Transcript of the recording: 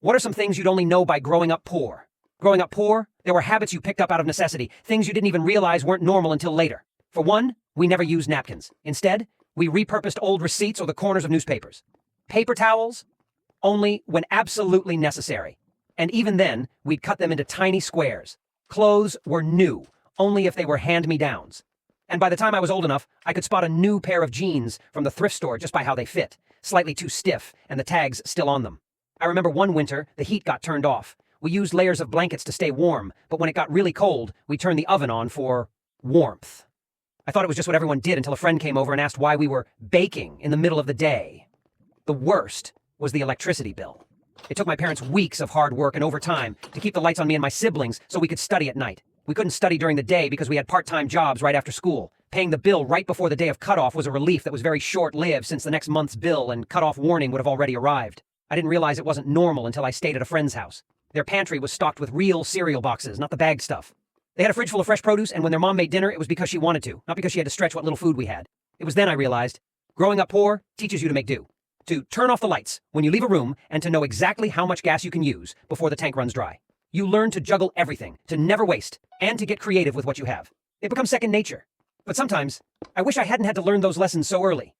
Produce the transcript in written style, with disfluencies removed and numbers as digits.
What are some things you'd only know by growing up poor? Growing up poor, there were habits you picked up out of necessity, things you didn't even realize weren't normal until later. For one, we never used napkins. Instead, we repurposed old receipts or the corners of newspapers. Paper towels? Only when absolutely necessary. And even then, we'd cut them into tiny squares. Clothes were new, only if they were hand-me-downs. And by the time I was old enough, I could spot a new pair of jeans from the thrift store just by how they fit, slightly too stiff and the tags still on them. I remember one winter, the heat got turned off. We used layers of blankets to stay warm, but when it got really cold, we turned the oven on for warmth. I thought it was just what everyone did until a friend came over and asked why we were baking in the middle of the day. The worst was the electricity bill. It took my parents weeks of hard work and overtime to keep the lights on me and my siblings so we could study at night. We couldn't study during the day because we had part-time jobs right after school. Paying the bill right before the day of cutoff was a relief that was very short-lived since the next month's bill and cutoff warning would have already arrived. I didn't realize it wasn't normal until I stayed at a friend's house. Their pantry was stocked with real cereal boxes, not the bagged stuff. They had a fridge full of fresh produce, and when their mom made dinner, it was because she wanted to, not because she had to stretch what little food we had. It was then I realized, growing up poor teaches you to make do. To turn off the lights when you leave a room and to know exactly how much gas you can use before the tank runs dry. You learn to juggle everything, to never waste, and to get creative with what you have. It becomes second nature. But sometimes, I wish I hadn't had to learn those lessons so early.